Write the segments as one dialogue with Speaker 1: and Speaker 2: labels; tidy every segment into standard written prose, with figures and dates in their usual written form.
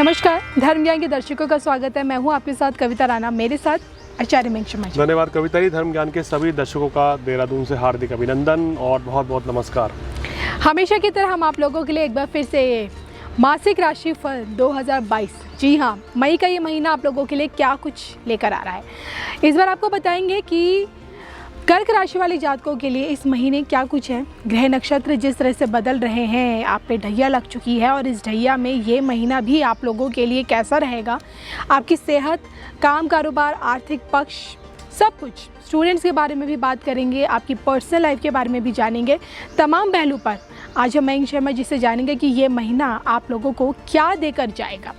Speaker 1: नमस्कार, धर्म ज्ञान के दर्शकों का स्वागत है। मैं हूं आपके साथ कविता राणा, मेरे साथ आचार्य मेघ शर्मा जी।
Speaker 2: धन्यवाद कविता जी। धर्म ज्ञान के सभी दर्शकों का देहरादून से हार्दिक अभिनंदन और बहुत बहुत नमस्कार।
Speaker 1: हमेशा की तरह हम आप लोगों के लिए एक बार फिर से मासिक राशि फल 2022, जी हाँ, मई का ये महीना आप लोगों के लिए क्या कुछ लेकर आ रहा है। इस बार आपको बताएंगे कि कर्क राशि वाले जातकों के लिए इस महीने क्या कुछ है। ग्रह नक्षत्र जिस तरह से बदल रहे हैं, आप पे ढैया लग चुकी है और इस ढैया में ये महीना भी आप लोगों के लिए कैसा रहेगा, आपकी सेहत, काम, कारोबार, आर्थिक पक्ष, सब कुछ। स्टूडेंट्स के बारे में भी बात करेंगे, आपकी पर्सनल लाइफ के बारे में भी जानेंगे। तमाम पहलू पर आज हम मेघ शर्मा जी से जानेंगे कि ये महीना आप लोगों को क्या देकर जाएगा।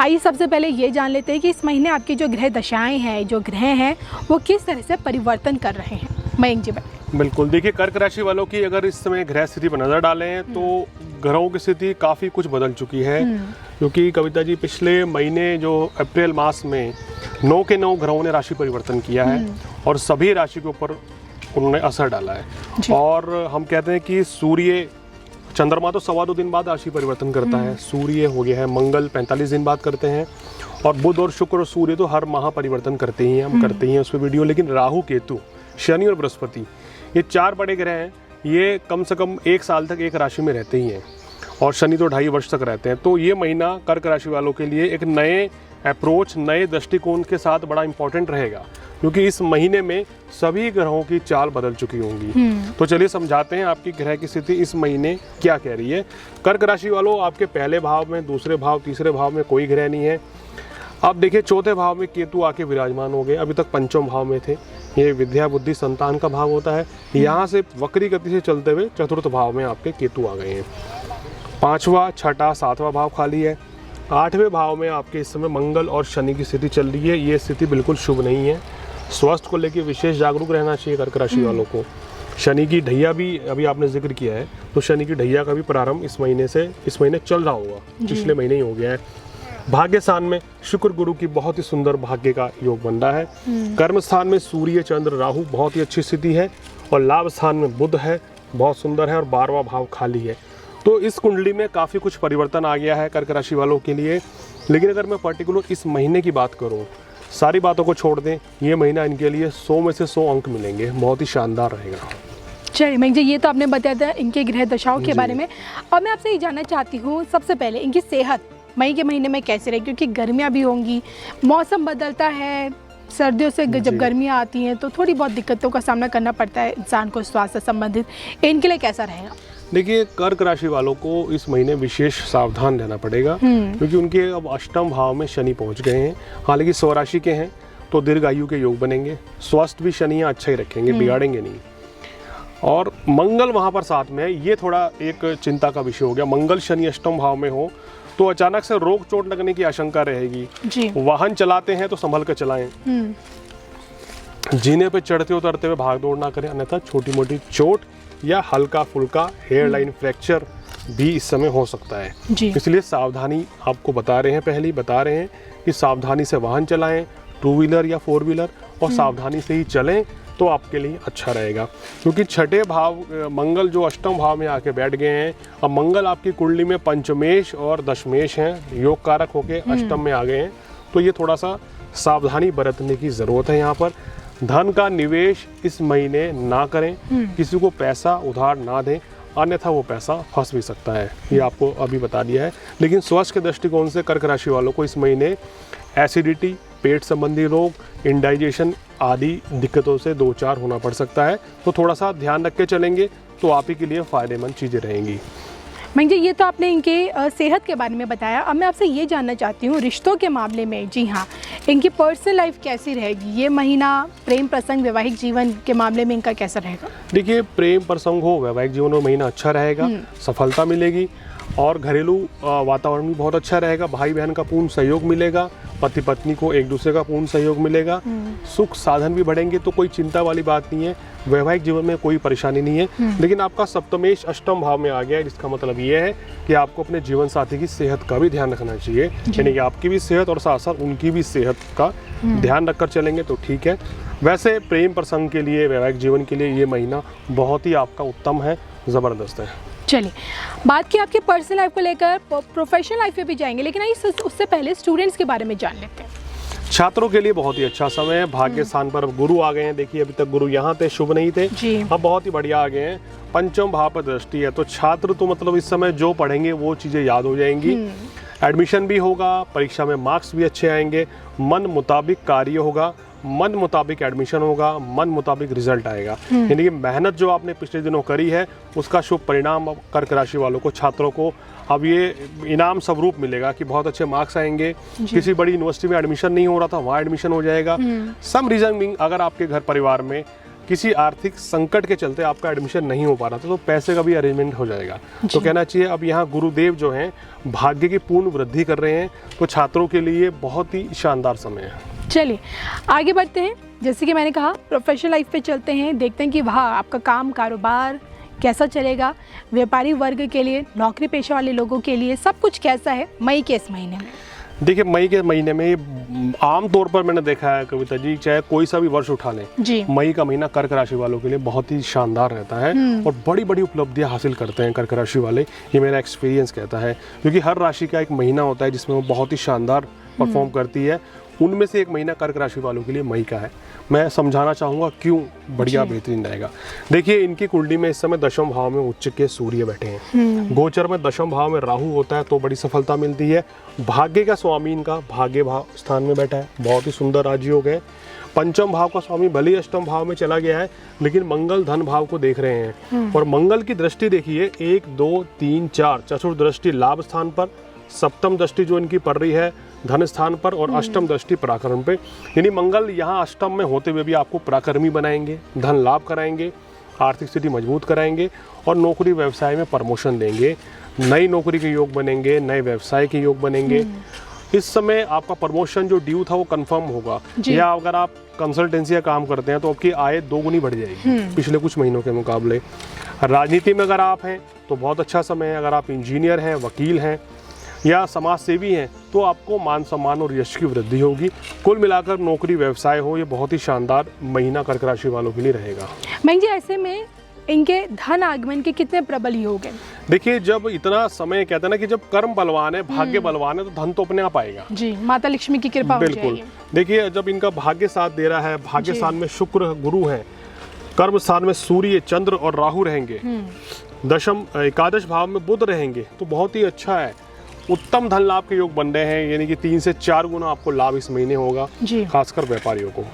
Speaker 1: आइए सबसे पहले ये जान लेते हैं कि इस महीने आपकी जो ग्रह दशाएं हैं, जो ग्रह हैं, वो किस तरह से परिवर्तन कर रहे हैं। मेघ जी बताइए।
Speaker 2: बिल्कुल, देखिए कर्क राशि वालों की अगर इस समय ग्रह स्थिति पर नजर डालें तो ग्रहों की स्थिति काफ़ी कुछ बदल चुकी है। क्योंकि कविता जी पिछले महीने जो अप्रैल मास में 9 के 9 ग्रहों ने राशि परिवर्तन किया है और सभी राशि के ऊपर उन्होंने असर डाला है। और हम कहते हैं कि सूर्य, चंद्रमा तो 2.25 दिन बाद राशि परिवर्तन करता है, सूर्य हो गया है, मंगल 45 दिन बाद करते हैं, और बुध और शुक्र और सूर्य तो हर माह परिवर्तन करते ही हैं, हम करते ही हैं उस पर वीडियो। लेकिन राहु, केतु, शनि और बृहस्पति, ये 4 बड़े ग्रह हैं, ये कम से कम 1 साल तक एक राशि में रहते ही हैं और शनि तो 2.5 वर्ष तक रहते हैं। तो ये महीना कर्क राशि वालों के लिए एक नए अप्रोच, नए दृष्टिकोण के साथ बड़ा इंपॉर्टेंट रहेगा, क्योंकि इस महीने में सभी ग्रहों की चाल बदल चुकी होंगी। तो चलिए समझाते हैं आपकी ग्रह की स्थिति इस महीने क्या कह रही है। कर्क राशि वालों, आपके पहले भाव में, दूसरे भाव, तीसरे भाव में कोई ग्रह नहीं है। अब देखिए चौथे भाव में केतु आके विराजमान हो गए, अभी तक पंचम भाव में थे। ये विद्या, बुद्धि, संतान का भाव होता है। यहाँ से वक्री गति से चलते हुए चतुर्थ भाव में आपके केतु आ गए हैं। 5वां, 6ठा, 7वां भाव खाली है। 8वें भाव में आपके इस समय मंगल और शनि की स्थिति चल रही है। ये स्थिति बिल्कुल शुभ नहीं है। स्वास्थ्य को लेकर विशेष जागरूक रहना चाहिए कर्क राशि वालों को। शनि की ढैया भी अभी आपने जिक्र किया है, तो शनि की ढैया का भी प्रारंभ इस महीने चल रहा होगा, पिछले महीने ही हो गया है। भाग्य स्थान में शुक्र गुरु की बहुत ही सुंदर भाग्य का योग बन रहा है। कर्म स्थान में सूर्य, चंद्र, राहु बहुत ही अच्छी स्थिति है और लाभ स्थान में बुध है, बहुत सुंदर है, और 12वां भाव खाली है। तो इस कुंडली में काफ़ी कुछ परिवर्तन आ गया है कर्क राशि वालों के लिए। लेकिन अगर मैं पर्टिकुलर इस महीने की बात करूं, सारी बातों को छोड़ दें, ये महीना इनके लिए 100 में से 100 अंक मिलेंगे, बहुत ही शानदार रहेगा।
Speaker 1: चलिए मेघ जी, ये तो आपने बताया था इनके ग्रह दशाओं के बारे में। और मैं आपसे ये जानना चाहती हूँ सबसे पहले इनकी सेहत मई के महीने में कैसे रहेगी, क्योंकि गर्मियाँ भी होंगी, मौसम बदलता है, सर्दियों से जब गर्मियाँ आती हैं तो थोड़ी बहुत दिक्कतों का सामना करना पड़ता है इंसान को स्वास्थ्य संबंधित। इनके लिए कैसा रहेगा?
Speaker 2: देखिए कर्क राशि वालों को इस महीने विशेष सावधान रहना पड़ेगा, क्योंकि उनके अब अष्टम भाव में शनि पहुंच गए हैं। हालांकि स्वराशि के हैं तो दीर्घायु के योग बनेंगे। स्वास्थ्य भी शनि अच्छा ही रखेंगे, बिगाड़ेंगे नहीं। और मंगल वहां पर साथ में है, ये थोड़ा एक चिंता का विषय हो गया। मंगल शनि अष्टम भाव में हो तो अचानक से रोग चोट लगने की आशंका रहेगी जी। वाहन चलाते हैं तो संभल कर चलाएं, जीने पे चढ़ते उतरते हुए भाग दौड़ ना करें, अन्यथा छोटी मोटी चोट या हल्का फुल्का हेयर लाइन फ्रैक्चर भी इस समय हो सकता है। इसलिए सावधानी आपको बता रहे हैं कि सावधानी से वाहन चलाएं, 2 व्हीलर या 4 व्हीलर, और सावधानी से ही चलें तो आपके लिए अच्छा रहेगा। क्योंकि 6ठे भाव मंगल जो अष्टम भाव में आके बैठ गए हैं, अब मंगल आपकी कुंडली में पंचमेश और दशमेश हैं, योग कारक होके अष्टम में आ गए हैं। तो ये थोड़ा सा सावधानी बरतने की ज़रूरत है। यहाँ पर धन का निवेश इस महीने ना करें, किसी को पैसा उधार ना दें, अन्यथा वो पैसा फंस भी सकता है, ये आपको अभी बता दिया है। लेकिन स्वास्थ्य के दृष्टिकोण से कर्क राशि वालों को इस महीने एसिडिटी, पेट संबंधी रोग, इंडाइजेशन आदि दिक्कतों से 2-4 होना पड़ सकता है। तो थोड़ा सा ध्यान रख के चलेंगे तो आप ही के लिए फ़ायदेमंद चीज़ें रहेंगी।
Speaker 1: मेघ जी, ये तो आपने इनके सेहत के बारे में बताया। अब मैं आपसे ये जानना चाहती हूँ रिश्तों के मामले में, जी हाँ, इनकी पर्सनल लाइफ कैसी रहेगी ये महीना? प्रेम प्रसंग, वैवाहिक जीवन के मामले में इनका कैसा रहेगा?
Speaker 2: देखिए प्रेम प्रसंग हो, वैवाहिक जीवन हो, महीना अच्छा रहेगा, सफलता मिलेगी और घरेलू वातावरण भी बहुत अच्छा रहेगा। भाई बहन का पूर्ण सहयोग मिलेगा, पति पत्नी को एक दूसरे का पूर्ण सहयोग मिलेगा, सुख साधन भी बढ़ेंगे, तो कोई चिंता वाली बात नहीं है। वैवाहिक जीवन में कोई परेशानी नहीं है। लेकिन आपका सप्तमेश अष्टम भाव में आ गया है, जिसका मतलब ये है कि आपको अपने जीवन साथी की सेहत का भी ध्यान रखना चाहिए, यानी कि आपकी भी सेहत और साथ साथ उनकी भी सेहत का ध्यान रखकर चलेंगे तो ठीक है। वैसे प्रेम प्रसंग के लिए, वैवाहिक जीवन के लिए ये महीना बहुत ही आपका उत्तम है, ज़बरदस्त है।
Speaker 1: चलिए, बात की आपकी पर्सनल लाइफ को लेकर, प्रोफेशनल लाइफ पे भी जाएंगे, लेकिन आइए उससे पहले स्टूडेंट्स के बारे में जान लेते हैं।
Speaker 2: छात्रों के लिए बहुत ही अच्छा समय है। भाग्य स्थान पर अब गुरु आ गए हैं। देखिए, अभी तक गुरु यहाँ थे, शुभ नहीं थे, अब बहुत ही बढ़िया आ गए हैं। पंचम भाव पर दृष्टि है, तो छात्र तो मतलब इस समय जो पढ़ेंगे वो चीजें याद हो जाएंगी। एडमिशन भी होगा, परीक्षा में मार्क्स भी अच्छे आएंगे, मन मुताबिक कार्य होगा, मन मुताबिक एडमिशन होगा, मन मुताबिक रिजल्ट आएगा। यानी कि मेहनत जो आपने पिछले दिनों करी है उसका शुभ परिणाम अब कर्क राशि वालों को, छात्रों को अब ये इनाम स्वरूप मिलेगा कि बहुत अच्छे मार्क्स आएंगे। किसी बड़ी यूनिवर्सिटी में एडमिशन नहीं हो रहा था, वहाँ एडमिशन हो जाएगा। सम रीजन बीइंग, अगर आपके घर परिवार में किसी आर्थिक संकट के चलते आपका एडमिशन नहीं हो पा रहा था, तो पैसे का भी अरेंजमेंट हो जाएगा। तो कहना चाहिए अब यहाँ गुरुदेव जो हैं भाग्य की पूर्ण वृद्धि कर रहे हैं, तो छात्रों के लिए बहुत ही शानदार समय है।
Speaker 1: चलिए आगे बढ़ते हैं। जैसे कि मैंने कहा, प्रोफेशनल लाइफ पे चलते हैं, देखते हैं कि वहाँ आपका काम कारोबार कैसा चलेगा, व्यापारी वर्ग के लिए, नौकरी पेशा वाले लोगों के लिए सब कुछ कैसा है मई के इस महीने में।
Speaker 2: देखिए, मई के महीने में आमतौर पर मैंने देखा है कविता जी, चाहे कोई सा भी वर्ष उठा लें, मई का महीना कर्क राशि वालों के लिए बहुत ही शानदार रहता है और बड़ी बड़ी उपलब्धियां हासिल करते हैं कर्क राशि वाले। ये मेरा एक्सपीरियंस कहता है, क्योंकि हर राशि का एक महीना होता है जिसमें वो बहुत ही शानदार परफॉर्म करती है। उनमें से एक महीना कर्क राशि वालों के लिए मई का है। मैं समझाना चाहूँगा क्यों बढ़िया बेहतरीन रहेगा। देखिए, इनकी कुंडली में इस समय दशम भाव में उच्च के सूर्य बैठे हैं। गोचर में दशम भाव में राहु होता है तो बड़ी सफलता मिलती है। भाग्य का स्वामी इनका भाग्य भाव स्थान में बैठा है, बहुत ही सुंदर राजयोग है। पंचम भाव का स्वामी भले ही अष्टम भाव में चला गया है, लेकिन मंगल धन भाव को देख रहे हैं और मंगल की दृष्टि देखिए 1 2 3 4 चतुर्थ दृष्टि लाभ स्थान पर, सप्तम दृष्टि जो इनकी पड़ रही है धन स्थान पर और अष्टम दृष्टि पराक्रम पे। यानी मंगल यहाँ अष्टम में होते हुए भी आपको पराक्रमी बनाएंगे, धन लाभ कराएंगे, आर्थिक स्थिति मजबूत कराएंगे और नौकरी व्यवसाय में प्रमोशन देंगे। नई नौकरी के योग बनेंगे, नए व्यवसाय के योग बनेंगे। इस समय आपका प्रमोशन जो ड्यू था वो कंफर्म होगा, या अगर आप कंसल्टेंसी का काम करते हैं तो आपकी आय 2 गुनी बढ़ जाएगी पिछले कुछ महीनों के मुकाबले। राजनीति में अगर आप हैं तो बहुत अच्छा समय है। अगर आप इंजीनियर हैं, वकील हैं या समाज सेवी हैं तो आपको मान सम्मान और यश की वृद्धि होगी। कुल मिलाकर नौकरी व्यवसाय हो, ये बहुत ही शानदार महीना कर्क राशि वालों के लिए रहेगा।
Speaker 1: मैं जी, ऐसे में इनके धन आगमन के कितने प्रबल योग हैं? देखिए,
Speaker 2: जब इतना समय कहते हैं ना कि जब कर्म बलवान है, भाग्य बलवान है, तो धन तो अपने आप आएगा
Speaker 1: जी, माता लक्ष्मी की कृपा हो जाएगी।
Speaker 2: देखिए, जब इनका भाग्य साथ दे रहा है, भाग्य स्थान में शुक्र गुरु है, कर्म स्थान में सूर्य चंद्र और राहु रहेंगे, दशम एकादश भाव में बुध रहेंगे, तो बहुत ही अच्छा है। उत्तम धन लाभ के योग बन रहे हैं, यानी कि 3 से 4 गुना आपको लाभ इस महीने होगा, खासकर व्यापारियों को।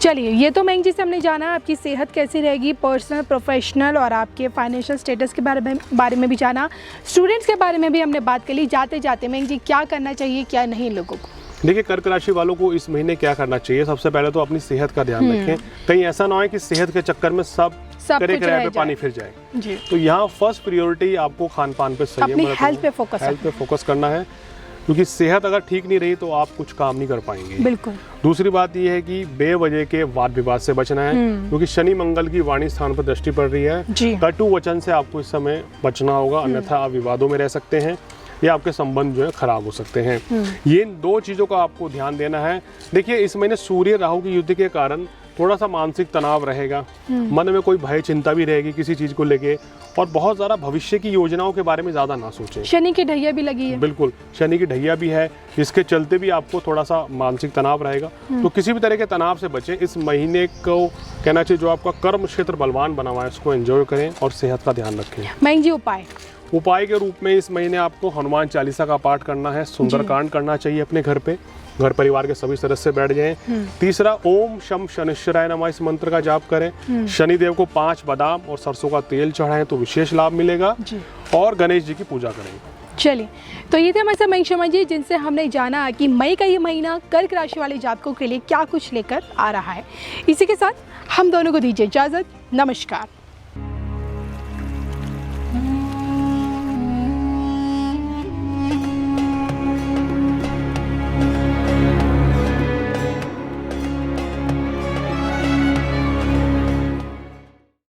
Speaker 1: चलिए, ये तो मैं जिसे हमने जाना आपकी सेहत कैसी रहेगी, पर्सनल प्रोफेशनल और आपके फाइनेंशियल स्टेटस के बारे में भी जाना, स्टूडेंट्स के बारे में भी हमने बात कर ली। जाते जाते मैं जी क्या करना चाहिए क्या नहीं लोगों को?
Speaker 2: देखिए, कर्क राशि वालों को इस महीने क्या करना चाहिए, सबसे पहले तो अपनी सेहत का ध्यान रखें। कहीं ऐसा ना हो कि सेहत के चक्कर में सब करे पे पानी फिर जाए जी। तो यहाँ फर्स्ट प्रायोरिटी आपको खान पान पे
Speaker 1: अपनी हेल्थ पे
Speaker 2: फोकस करना है, क्योंकि सेहत अगर ठीक नहीं रही तो आप कुछ काम नहीं कर पाएंगे।
Speaker 1: बिल्कुल।
Speaker 2: दूसरी बात यह है कि बेवजह के वाद विवाद से बचना है, क्योंकि शनि मंगल की वाणी स्थान पर दृष्टि पड़ रही है। कटु वचन से आपको इस समय बचना होगा, अन्यथा आप विवादों में रह सकते हैं या आपके संबंध जो है खराब हो सकते हैं। ये 2 चीजों का आपको ध्यान देना है। देखिए, इस महीने सूर्य राहु की युद्ध के कारण थोड़ा सा मानसिक तनाव रहेगा, मन में कोई भय चिंता भी रहेगी किसी चीज को लेके, और बहुत ज़्यादा भविष्य की योजनाओं के बारे में ज़्यादा ना सोचें।
Speaker 1: शनि की ढैया भी लगी है।
Speaker 2: बिल्कुल, शनि की ढैया भी है, इसके चलते भी आपको थोड़ा सा मानसिक तनाव रहेगा। तो किसी भी तरह के तनाव से बचें। इस महीने को कहना चाहिए जो आपका कर्म क्षेत्र बलवान बना हुआ है उसको एंजॉय करें और सेहत का ध्यान रखें।
Speaker 1: मैं जी
Speaker 2: उपाय के रूप में इस महीने आपको हनुमान चालीसा का पाठ करना है, सुंदरकांड करना चाहिए अपने घर पे, घर परिवार के सभी सदस्य बैठ जाएं। तीसरा, ओम शम शनिश्चराय नमः इस मंत्र का जाप करें। शनिदेव को 5 बादाम और सरसों का तेल चढ़ाएं तो विशेष लाभ मिलेगा, और गणेश जी की पूजा करें।
Speaker 1: चलिए, तो ये थे हमारे साथ मनीष शर्मा जी, जिनसे हमने जाना कि मई का ये महीना कर्क राशि वाले जातकों के लिए क्या कुछ लेकर आ रहा है। इसी के साथ हम दोनों को दीजिए इजाजत। नमस्कार।